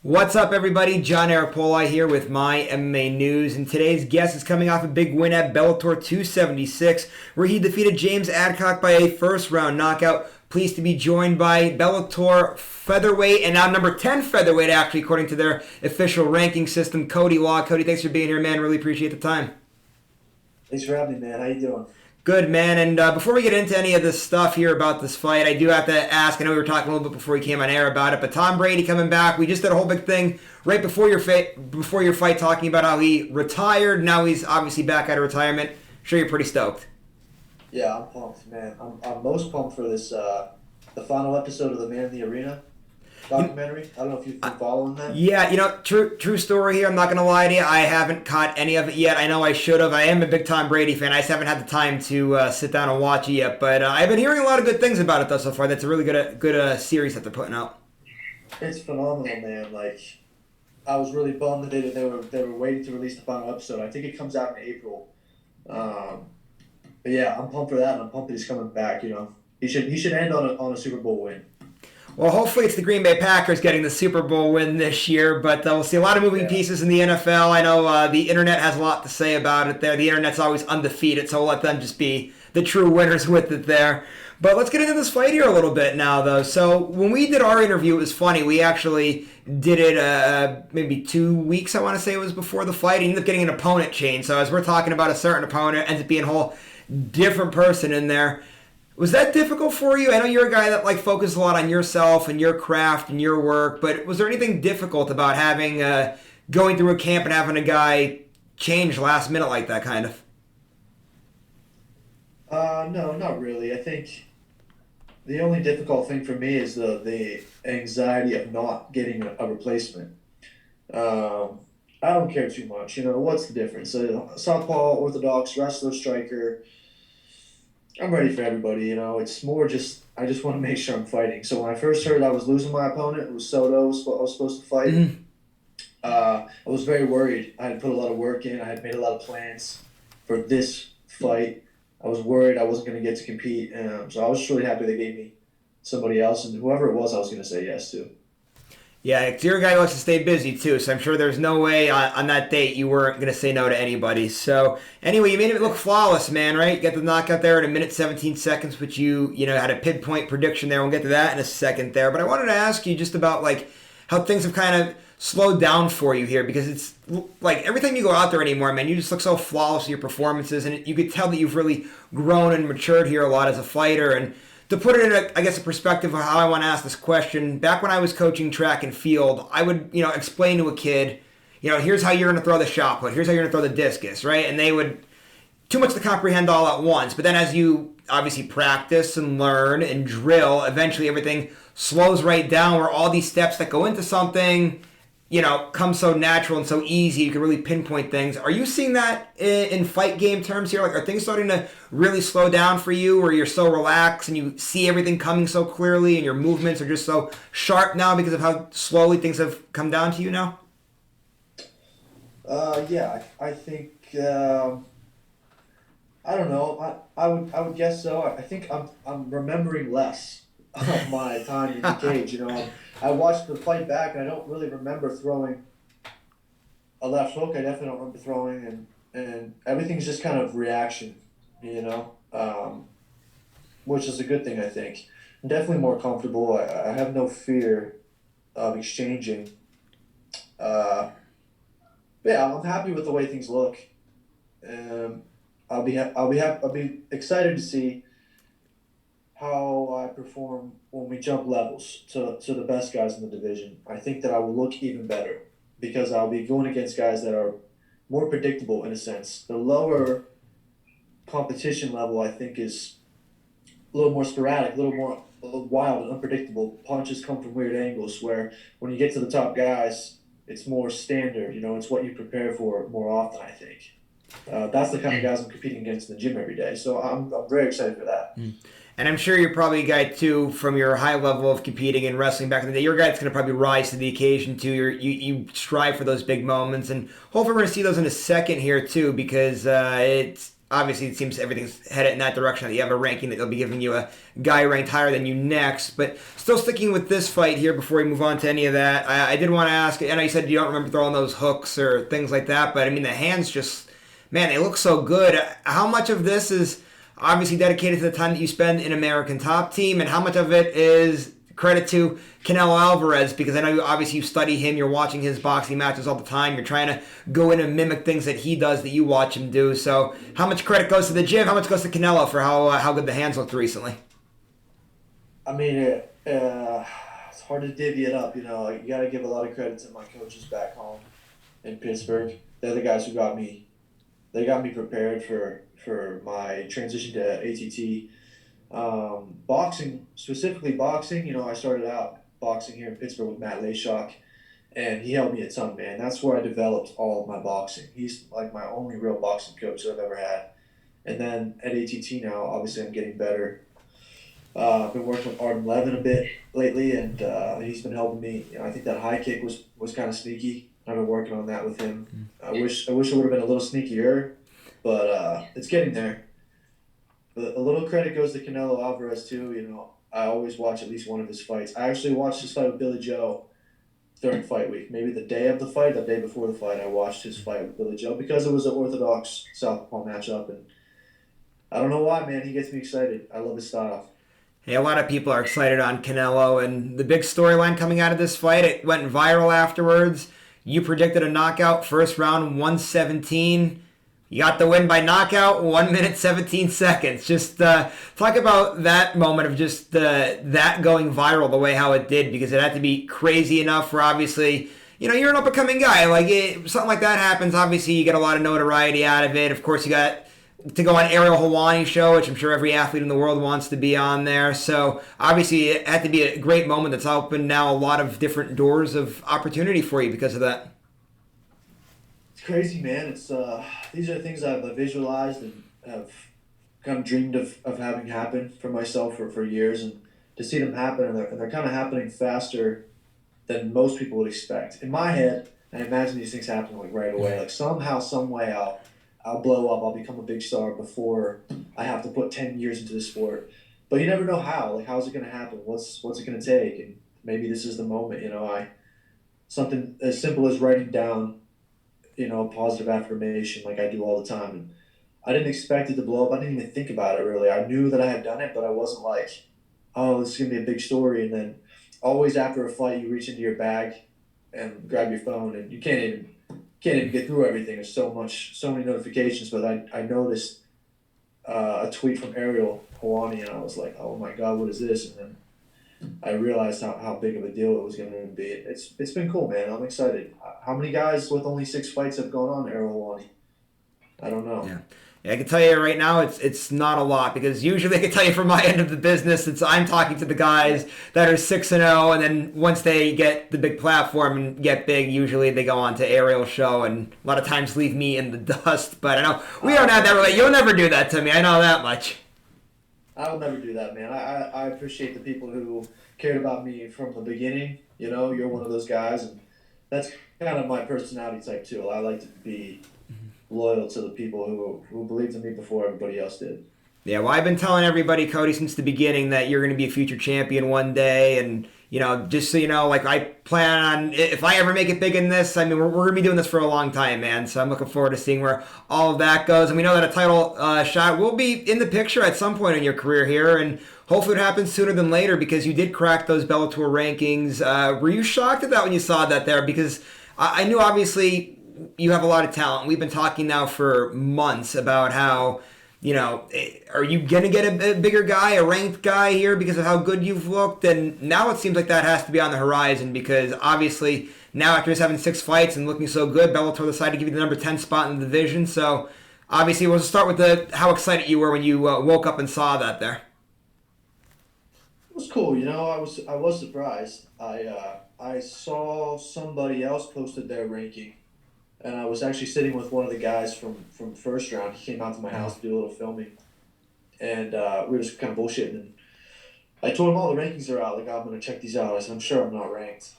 What's up, everybody? John Arapoli here with My MMA News, and today's guest is coming off a big win at Bellator 276, where he defeated James Adcock by a first-round knockout. Pleased to be joined by Bellator featherweight, and now number 10 featherweight, actually, according to their official ranking system, Cody Law. Cody, thanks for being here, man. Really appreciate the time. Thanks for having me, man. How you doing? Good, man. And before we get into any of this stuff here about this fight, I do have to ask, I know we were talking a little bit before we came on air about it, but Tom Brady coming back, we just did a whole big thing right before your fight talking about how he retired. Now he's obviously back out of retirement. I'm sure you're pretty stoked. Yeah, I'm pumped, man. I'm most pumped for this, the final episode of the Man in the Arena documentary. I don't know if you've been following that. Yeah, true story here. I'm not going to lie to you. I haven't caught any of it yet. I know I should have. I am a big Tom Brady fan. I just haven't had the time to sit down and watch it yet. But I've been hearing a lot of good things about it, though, so far. That's a really good series that they're putting out. It's phenomenal, man. Like, I was really bummed that they were waiting to release the final episode. I think it comes out in April. But yeah, I'm pumped for that, and I'm pumped that he's coming back. You know, he should end on a Super Bowl win. Well, hopefully it's the Green Bay Packers getting the Super Bowl win this year, but we'll see a lot of moving pieces in the NFL. I know the internet has a lot to say about it there. The internet's always undefeated, so we'll let them just be the true winners with it there. But let's get into this fight here a little bit now, though. So when we did our interview, it was funny. We actually did it maybe 2 weeks, I want to say it was, before the fight. He ended up getting an opponent change. So as we're talking about a certain opponent, ends up being a whole different person in there. Was that difficult for you? I know you're a guy that focuses a lot on yourself and your craft and your work, but was there anything difficult about having going through a camp and having a guy change last minute like that, kind of? No, not really. I think the only difficult thing for me is the anxiety of not getting a replacement. I don't care too much. You know, what's the difference? Southpaw, orthodox, wrestler, striker. I'm ready for everybody, you know. It's more just, I just want to make sure I'm fighting. So when I first heard I was losing my opponent, it was Soto I was supposed to fight. Mm-hmm. I was very worried. I had put a lot of work in. I had made a lot of plans for this fight. I was worried I wasn't going to get to compete. So I was just really happy they gave me somebody else. And whoever it was, I was going to say yes to. Yeah, you're a guy who likes to stay busy, too, so I'm sure there's no way on that date you weren't going to say no to anybody. So, anyway, you made it look flawless, man, right? You got the knockout there at 1:17, which you had a pinpoint prediction there. We'll get to that in a second there. But I wanted to ask you just about, how things have kind of slowed down for you here, because it's, every time you go out there anymore, man, you just look so flawless with your performances, and you could tell that you've really grown and matured here a lot as a fighter, and to put it in, a perspective of how I want to ask this question, back when I was coaching track and field, I would, explain to a kid, here's how you're going to throw the shot put, here's how you're going to throw the discus, right? And they would, too much to comprehend all at once. But then as you obviously practice and learn and drill, eventually everything slows right down, where all these steps that go into something, come so natural and so easy, you can really pinpoint things. Are you seeing that in fight game terms here? Are things starting to really slow down for you, where you're so relaxed and you see everything coming so clearly and your movements are just so sharp now because of how slowly things have come down to you now? Yeah, I think, I don't know. I would guess so. I think I'm remembering less of my time in the cage, I watched the fight back, and I don't really remember throwing a left hook. I definitely don't remember throwing, and everything's just kind of reaction, which is a good thing, I think. I'm definitely more comfortable. I have no fear of exchanging. Yeah, I'm happy with the way things look. I'll be excited to see how I perform when we jump levels to the best guys in the division. I think that I will look even better because I'll be going against guys that are more predictable in a sense. The lower competition level, I think, is a little more sporadic, a little more wild and unpredictable. Punches come from weird angles, where when you get to the top guys, it's more standard. It's what you prepare for more often, I think. That's the kind of guys I'm competing against in the gym every day. So I'm very excited for that. And I'm sure you're probably a guy, too, from your high level of competing and wrestling back in the day. You're a guy that's going to probably rise to the occasion, too. You strive for those big moments. And hopefully we're going to see those in a second here, too, because it's obviously it seems everything's headed in that direction, that you have a ranking that they'll be giving you a guy ranked higher than you next. But still sticking with this fight here before we move on to any of that, I did want to ask, I know you said you don't remember throwing those hooks or things like that, but I mean, the hands just, man, they look so good. How much of this is obviously dedicated to the time that you spend in American Top Team, and how much of it is credit to Canelo Alvarez? Because I know obviously you study him, you're watching his boxing matches all the time, you're trying to go in and mimic things that he does that you watch him do. So how much credit goes to the gym, how much goes to Canelo for how good the hands looked recently? I mean, it's hard to divvy it up. You know, you got to give a lot of credit to my coaches back home in Pittsburgh. They're the guys who got me. They got me prepared for my transition to ATT. Boxing, specifically boxing, you know, I started out boxing here in Pittsburgh with Matt Layshock, and he helped me a ton, man. That's where I developed all of my boxing. He's like my only real boxing coach that I've ever had. And then at ATT now, obviously I'm getting better. I've been working with Arden Levin a bit lately, and he's been helping me. You know, I think that high kick was kind of sneaky. I've been working on that with him. I wish it would have been a little sneakier, but it's getting there. But a little credit goes to Canelo Alvarez too. You know, I always watch at least one of his fights. I actually watched his fight with Billy Joe during fight week. Maybe the day of the fight, the day before the fight, I watched his fight with Billy Joe because it was an orthodox southpaw matchup, and I don't know why, man. He gets me excited. I love his style. Hey, a lot of people are excited on Canelo, and the big storyline coming out of this fight, it went viral afterwards. You predicted a knockout, first round, 117. You got the win by knockout, 1 minute, 17 seconds. Just talk about that moment of just that going viral the way how it did, because it had to be crazy enough for, obviously, you know, you're an up-and-coming guy. Like, something like that happens, obviously you get a lot of notoriety out of it. Of course, you got to go on Ariel Helwani's show, which I'm sure every athlete in the world wants to be on there. So, obviously, it had to be a great moment that's opened now a lot of different doors of opportunity for you because of that. Crazy, man. It's these are things I've visualized and have kind of dreamed of having happen for myself for years, and to see them happen, and they're kind of happening faster than most people would expect. In my head, I imagine these things happen like right away. Like somehow, some way, I'll blow up. I'll become a big star before I have to put 10 years into the sport. But you never know how. Like, how's it going to happen? What's it going to take? And maybe this is the moment. You know, something as simple as writing down, you know, positive affirmation like I do all the time. And I didn't expect it to blow up. I didn't even think about it really. I knew that I had done it, but I wasn't like, oh, this is gonna be a big story. And then always after a fight, you reach into your bag and grab your phone, and you can't even get through everything. There's so many notifications. But I noticed a tweet from Ariel Helwani, and I was like, oh my God, what is this? And then I realized how big of a deal it was going to be. It's been cool, man. I'm excited. How many guys with only 6 fights have gone on Ariel Helwani? I don't know. Yeah, I can tell you right now, it's not a lot, because usually I can tell you from my end of the business, I'm talking to the guys that are 6-0, and then once they get the big platform and get big, usually they go on to Ariel's show, and a lot of times leave me in the dust. But I know we don't have that relationship. You'll never do that to me. I know that much. I'll never do that, man. I appreciate the people who cared about me from the beginning. You know, you're one of those guys, and that's kind of my personality type too. I like to be loyal to the people who believed in me before everybody else did. Yeah, well, I've been telling everybody, Cody, since the beginning that you're going to be a future champion one day, and you know, just so you know, like I plan on, if I ever make it big in this, I mean, we're going to be doing this for a long time, man. So I'm looking forward to seeing where all of that goes. And we know that a title shot will be in the picture at some point in your career here, and hopefully it happens sooner than later, because you did crack those Bellator rankings. Were you shocked at that when you saw that there? Because I knew obviously you have a lot of talent. We've been talking now for months about how, you know, are you going to get a bigger guy, a ranked guy here because of how good you've looked? And now it seems like that has to be on the horizon, because obviously now after just having 6 fights and looking so good, Bellator decided to give you the number 10 spot in the division. So obviously we'll start with how excited you were when you woke up and saw that there. It was cool, you know. I was surprised. I saw somebody else posted their ranking, and I was actually sitting with one of the guys from first round. He came out to my house to do a little filming, and we were just kind of bullshitting. And I told him all the rankings are out. Like, I'm gonna check these out. I said, I'm sure I'm not ranked.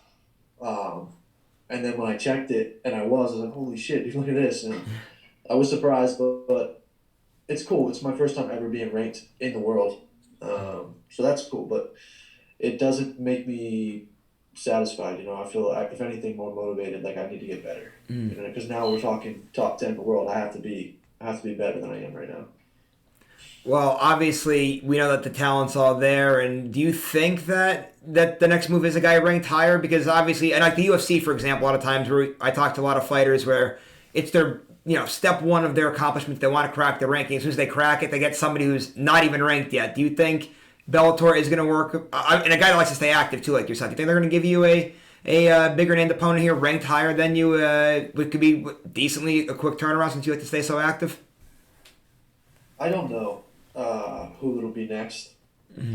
And then when I checked it, and I was like, holy shit, dude, look at this. And I was surprised, but it's cool. It's my first time ever being ranked in the world, so that's cool. But it doesn't make me satisfied. You know, I feel like, if anything, more motivated. Like I need to get better. Mm. You know, because now we're talking top 10 in the world. I have to be better than I am right now. Well, obviously, we know that the talent's all there. And do you think that the next move is a guy ranked higher? Because obviously, and like the UFC, for example, a lot of times where I talk to a lot of fighters where it's their step one of their accomplishments. They want to crack the ranking. As soon as they crack it, they get somebody who's not even ranked yet. Do you think Bellator is going to work? And a guy that likes to stay active too, like yourself. Do you think they're going to give you a bigger named opponent here, ranked higher than you? It could be decently a quick turnaround since you like to stay so active. I don't know who it'll be next.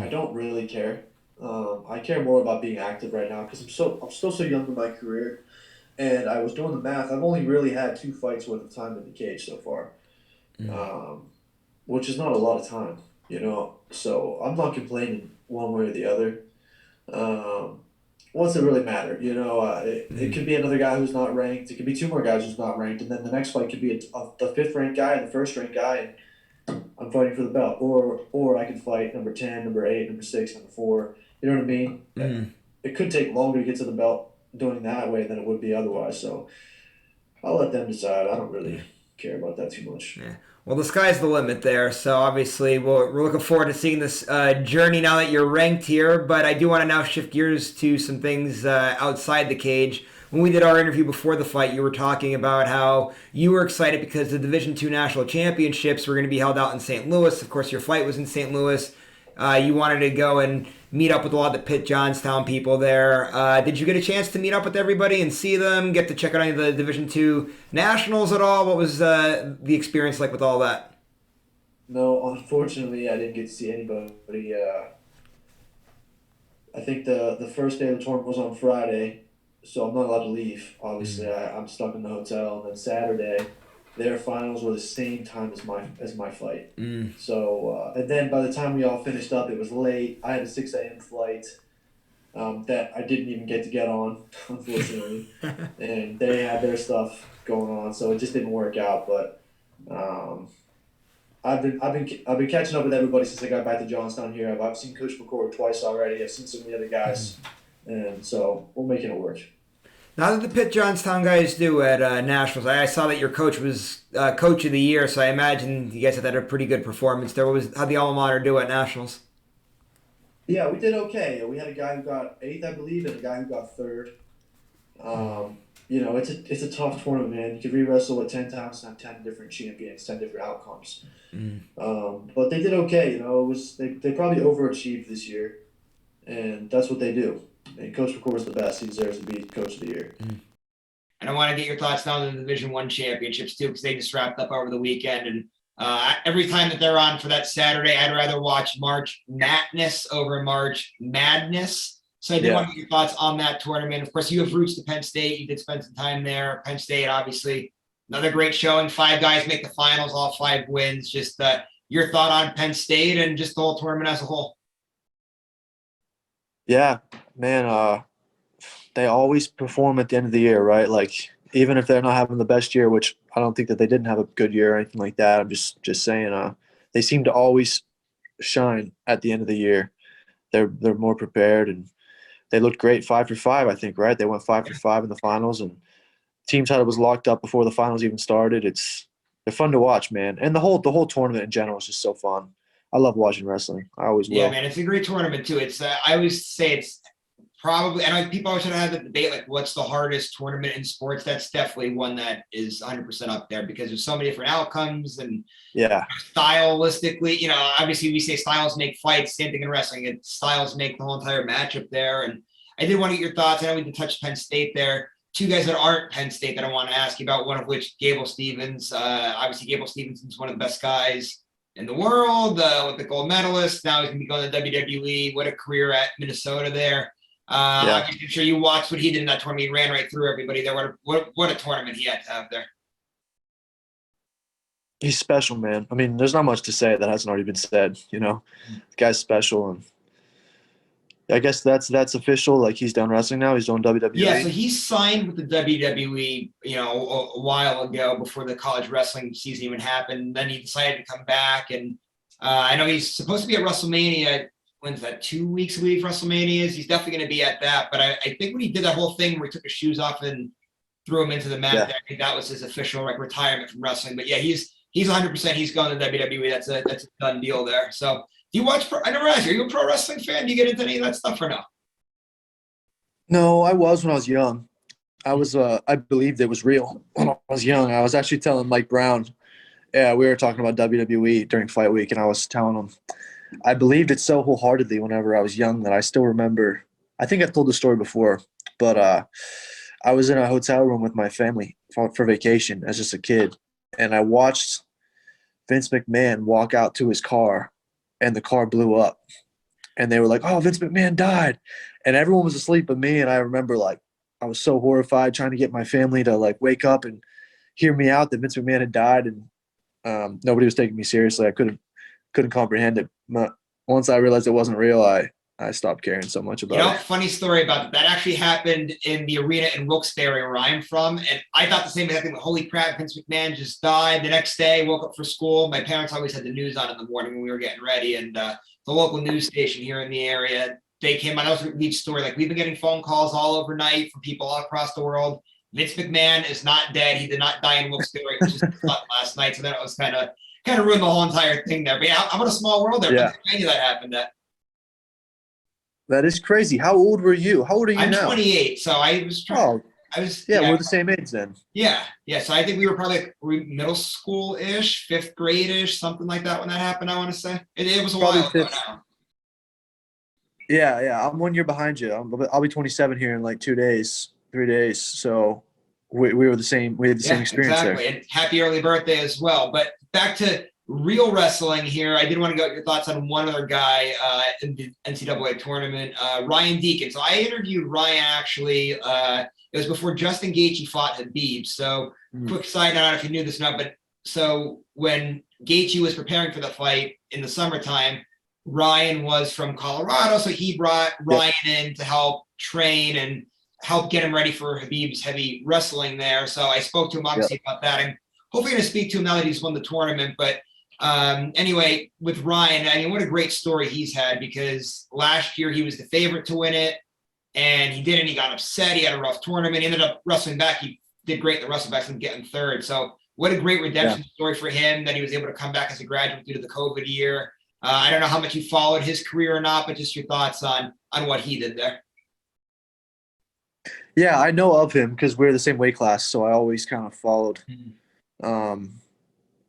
I don't really care. I care more about being active right now because I'm still so young in my career, and I was doing the math. I've only really had 2 fights worth of time in the cage so far, um, which is not a lot of time, you know. So I'm not complaining one way or the other. Um, what's it really matter? You know, it could be another guy who's not ranked. It could be two more guys who's not ranked, and then the next fight could be the fifth ranked guy and the first ranked guy, and I'm fighting for the belt. Or I could fight number 10, number 8, number 6, number 4. You know what I mean? It could take longer to get to the belt doing that way than it would be otherwise. So I'll let them decide. I don't really care about that too much. Yeah. Well, the sky's the limit there. So obviously, we're looking forward to seeing this journey now that you're ranked here. But I do want to now shift gears to some things outside the cage. When we did our interview before the fight, you were talking about how you were excited because the Division II National Championships were going to be held out in St. Louis. Of course, your fight was in St. Louis. You wanted to go and meet up with a lot of the Pitt Johnstown people there. Did you get a chance to meet up with everybody and see them? Get to check out any of the Division II Nationals at all? What was the experience like with all that? No, unfortunately, I didn't get to see anybody. I think the first day of the tournament was on Friday, so I'm not allowed to leave. Obviously, I'm stuck in the hotel. And then Saturday, their finals were the same time as my fight. So and then by the time we all finished up, it was late. I had a 6 a.m. flight that I didn't even get on, unfortunately, and they had their stuff going on, so it just didn't work out. But um, I've been catching up with everybody since I got back to Johnstown here. I've seen Coach McCord twice already. I've seen some of the other guys, and so we're making it work. Now that the Pitt Johnstown guys do at Nationals, I saw that your coach was Coach of the Year, so I imagine you guys had a pretty good performance there. How'd the alma mater do at Nationals? Yeah, we did okay. We had a guy who got eighth, I believe, and a guy who got third. You know, it's a tough tournament, man. You could re-wrestle it 10 times and have 10 different champions, 10 different outcomes. But they did okay. You know, they probably overachieved this year, and that's what they do. And Coach McCord is the best. He deserves to be Coach of the Year. And I want to get your thoughts now on the Division One championships too, because they just wrapped up over the weekend. And every time that they're on for that Saturday, I'd rather watch March Madness over March Madness. So I did want to get your thoughts on that tournament. Of course, you have roots to Penn State. You did spend some time there. Penn State, obviously, another great showing. 5 guys make the finals, all 5 wins. Just your thought on Penn State and just the whole tournament as a whole. Yeah, man. They always perform at the end of the year, right? Like even if they're not having the best year, which I don't think that they didn't have a good year or anything like that. I'm just saying. They seem to always shine at the end of the year. They're more prepared and they looked great 5 for 5. I think right. They went 5 for 5 in the finals and team title was locked up before the finals even started. They're fun to watch, man, and the whole tournament in general is just so fun. I love watching wrestling. I always Yeah, will. man, it's a great tournament too. It's I always say it's probably, and people always try to have the debate like, what's the hardest tournament in sports? That's definitely one that is 100% up there because there's so many different outcomes and Yeah, stylistically, obviously we say styles make fights. Same thing in wrestling. Styles make the whole entire matchup there. And I did want to get your thoughts. I know we did touch Penn State there. 2 guys that aren't Penn State that I want to ask you about. One of which, Gable Stevens. Obviously, Gable Stevens is one of the best guys in the world with the gold medalist. Now he's going to be going to WWE. What a career at Minnesota there. yeah. I'm sure you watched what he did in that tournament. He ran right through everybody there. What a tournament he had to have there. He's special, man. I mean, there's not much to say that hasn't already been said. You know, the guy's special, and I guess that's official. Like he's done wrestling now. He's doing Yeah, so WWE. he signed with the WWE, a while ago before the college wrestling season even happened. Then he decided to come back, and I know he's supposed to be at WrestleMania. When's that? 2 weeks away from WrestleMania is. He's definitely going to be at that. But I think when he did that whole thing where he took his shoes off and threw him into the mat, Yeah. I think that was his official like retirement from wrestling. But yeah, he's 100%. He's going to WWE. That's a done deal there. So do you watch? I never asked you. Are you a pro wrestling fan? Do you get into any of that stuff or no? No, I was when I was young. I believed it was real when I was young. I was actually telling Mike Brown, yeah, we were talking about WWE during fight week, and I was telling him I believed it so wholeheartedly whenever I was young that I still remember. I think I've told the story before, but I was in a hotel room with my family for vacation as just a kid, and I watched Vince McMahon walk out to his car, and the car blew up. And they were like, "Oh, Vince McMahon died," and everyone was asleep but me. And I remember like I was so horrified trying to get my family to like wake up and hear me out that Vince McMahon had died, and nobody was taking me seriously. I couldn't comprehend it. But once I realized it wasn't real, I stopped caring so much about it. Funny story about that. That actually happened in the arena in Wilkes-Barre, where I'm from. And I thought the same thing. Holy crap, Vince McMahon just died. The next day, woke up for school. My parents always had the news on in the morning when we were getting ready. And the local news station here in the area, they came on. That was a lead story. Like, we've been getting phone calls all overnight from people all across the world. Vince McMahon is not dead. He did not die in Wilkes-Barre. It was just last night. So that was kind of ruined the whole entire thing there. But yeah, I'm in a small world there. Yeah. Pennsylvania that happened at. That is crazy. How old were you? How old are you I'm now? 28, so I was trying. I was. Yeah, we're the same age then. Yeah. So I think we were probably like middle school-ish, fifth grade-ish, something like that when that happened. I want to say it was a Probably while ago fifth. now. Yeah. I'm 1 year behind you. I'll be 27 here in like 3 days. So we were the same. We had the same experience exactly. there. And happy early birthday as well. But back to real wrestling here. I did want to get your thoughts on one other guy in the NCAA tournament, Ryan Deacon. So I interviewed Ryan actually. It was before Justin Gaethje fought Habib. So quick side note, I don't know if you knew this or not, but so when Gaethje was preparing for the fight in the summertime, Ryan was from Colorado, so he brought Ryan in to help train and help get him ready for Habib's heavy wrestling there. So I spoke to him obviously about that, and hopefully going to speak to him now that he's won the tournament. But anyway, with Ryan, I mean, what a great story he's had, because last year he was the favorite to win it, and he didn't. He got upset. He had a rough tournament. He ended up wrestling back. He did great in the wrestling and getting third. So what a great redemption story for him that he was able to come back as a graduate due to the COVID year. I don't know how much you followed his career or not, but just your thoughts on what he did there. Yeah, I know of him because we're the same weight class, so I always kind of followed.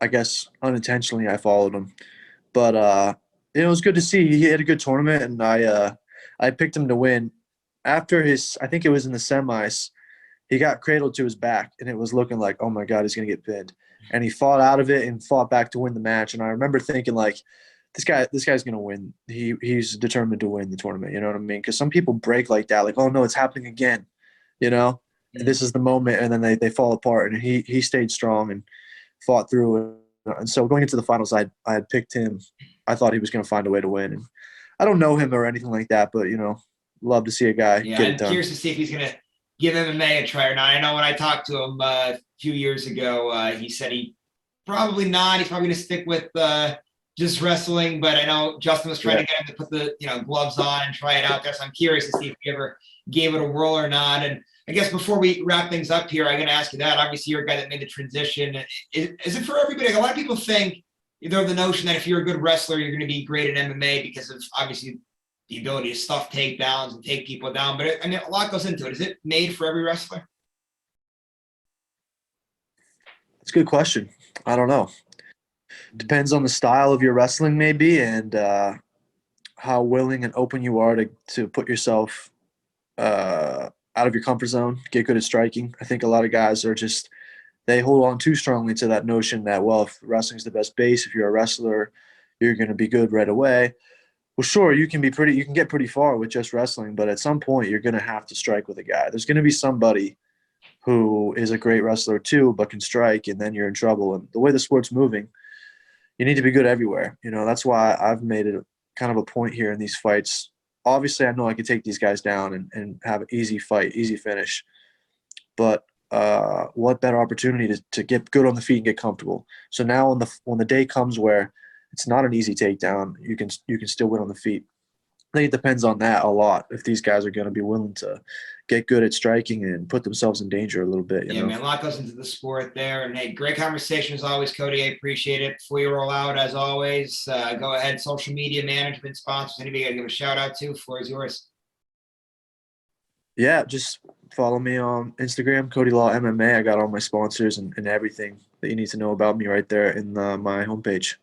I guess unintentionally I followed him, but it was good to see. He had a good tournament, and I picked him to win. After I think it was in the semis, he got cradled to his back, and it was looking like, oh my God, he's gonna get pinned. And he fought out of it and fought back to win the match. And I remember thinking like, this guy's gonna win. He's determined to win the tournament. You know what I mean? Because some people break like that, like, oh no, it's happening again. You know, this is the moment, and then they fall apart. And he stayed strong and fought through. And so going into the finals, I had picked him. I thought he was going to find a way to win. And I don't know him or anything like that, but love to see a guy get it done. I'm curious to see if he's going to give MMA a try or not. I know when I talked to him a few years ago, he said he probably not. He's probably going to stick with just wrestling. But I know Justin was trying to get him to put the gloves on and try it out there. So I'm curious to see if he ever gave it a whirl or not. And I guess before we wrap things up here, I'm going to ask you that. Obviously, you're a guy that made the transition. Is it for everybody? A lot of people think they're the notion that if you're a good wrestler, you're going to be great at MMA because of obviously the ability to stuff takedowns and take people down. But I mean, a lot goes into it. Is it made for every wrestler? It's a good question. I don't know. Depends on the style of your wrestling, maybe, and how willing and open you are to put yourself out of your comfort zone, get good at striking. I think a lot of guys they hold on too strongly to that notion that, well, if wrestling's the best base, if you're a wrestler, you're going to be good right away. Well, sure, you can get pretty far with just wrestling, but at some point you're going to have to strike with a guy. There's going to be somebody who is a great wrestler too, but can strike, and then you're in trouble. And the way the sport's moving, you need to be good everywhere. That's why I've made it kind of a point here in these fights obviously I know I could take these guys down and have an easy fight, easy finish. But what better opportunity to get good on the feet and get comfortable. So now when the day comes where it's not an easy takedown, you can still win on the feet. I think it depends on that a lot. If these guys are going to be willing to get good at striking and put themselves in danger a little bit, you Yeah, know. man, a lot goes into the sport there. And hey, great conversation as always, Cody. I appreciate it. Before you roll out, as always, go ahead. Social media management sponsors. Anybody got to give a shout out to? Floor is yours. Yeah, just follow me on Instagram, Cody Law MMA. I got all my sponsors and everything that you need to know about me right there in my homepage.